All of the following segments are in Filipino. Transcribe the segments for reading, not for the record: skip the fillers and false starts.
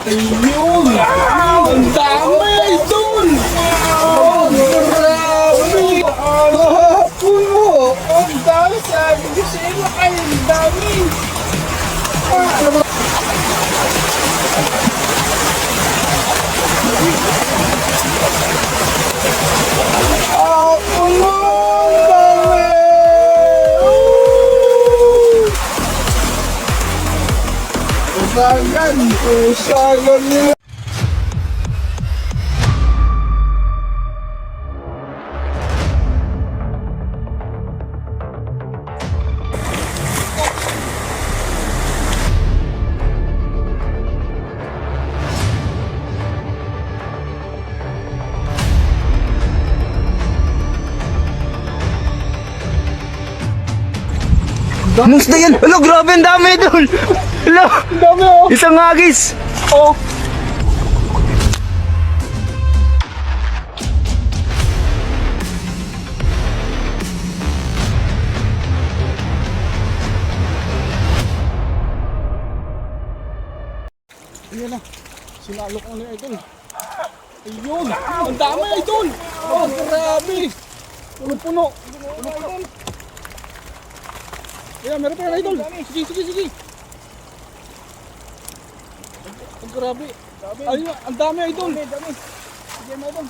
Ayun! Ang dami idol! Grabe! Puno! Ang dami! Sabi ko sa inyo kayo, ang dami! Puno! Ang dami! Usagan! Usagan niya! Musta yan? Hello, grabe ang dami doon. Hello, Ang dami oh! isang agis. Oh! Ayan na, sinalok ang ni idol. Ayun, ang dami idol. Oh, grabe. Puno-puno. Puno-puno. Ayan, meron pa yan idol. Sige, sige, sige. Ang grabe. Ayun, ang dami idol. Sige mo idol.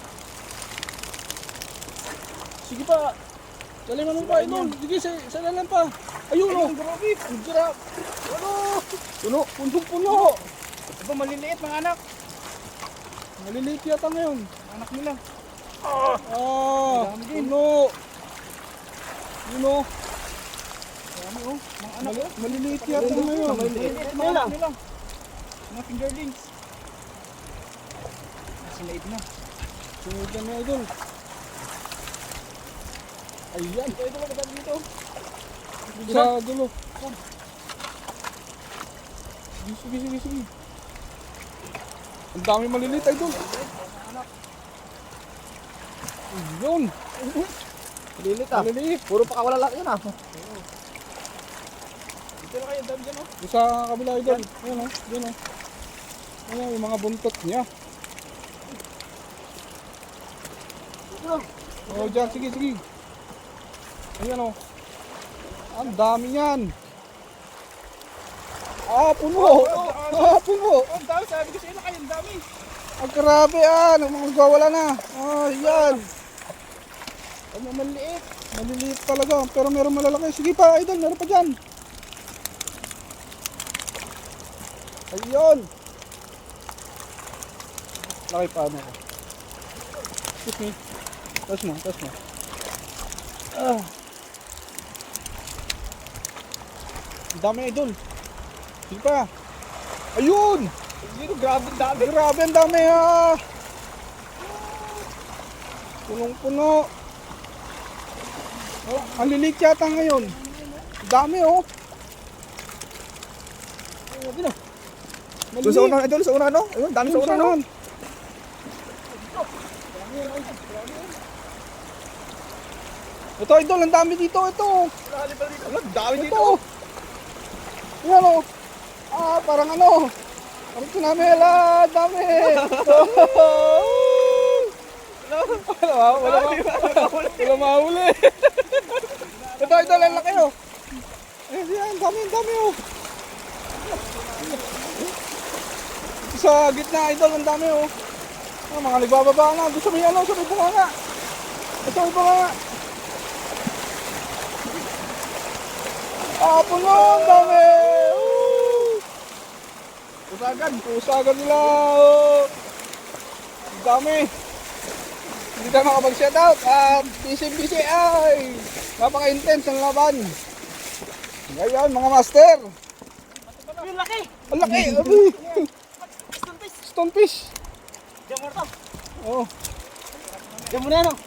Sige pa. Galingan mo pa idol. Sige, sa lalan pa. Ayun oh. Ang grabe. Puno, puno-puno. Ito maliliit mga anak. Maliliit yata ngayon. Anak nila. Puno. Yun o. Dami oh. Mga anak oh. Maliliit yata ngayon. Maliliit mga anak nila. Mga fingerlings. Sinaid na. Sunod na idol. Ayan. Ito ito magkatabi dito. Sa dulo. Sige, sige, sige. Ang dami maliliit idol. Yun. Maliliit ah. Maliliit. Puro pakawala lang yun ah. Dito na kayo, dami dyan oh. Yung sa kabila idol. Ayan o. Yan o. Ayan yung mga buntot niya. Oh, dyan. Sige, sige. Ayan o. Ang dami yan. Puno. Puno. Ang dami, sabi ko sa inyo kayo, ang dami. Ang grabe magwawala na. Yan. Ang maliliit. Maliliit talaga. Pero meron malalaki. Sige pa, idol. Meron pa dyan. Ayun. Laki pa ano ko. Excuse me. Tas mo, tas mo. Ang dami idol. Sige pa. Ayun. Dito, grabe ang dami. Grabe ang dami Punong-puno. Ang lilit yata ngayon. Dami oh. Ayun oh. Doon sa una, idol, sa una no? Ayun, dami sa una no? Ito idol, ang dami dito. Ito. Ang dami dito. Ito. Yan oh. Parang ano. Parang tsunami. Dami. Wala mahuli. Ito idol, ang laki oh. Ayan, dami oh. Sa gitna idol, ang dami oh. Mga nagbababa na. Gusto mo yan oh, sa may bunganga. Ito may bunganga. Puno, ang dami. Usagan nila. Ang dami. Hindi tayo makapag-set out at busy ay napaka-intense ang laban. Ngayon mga master. Ang laki. Ang laki. Stonefish. Diyan mo na to. Oh. Diyan mo na yan oh.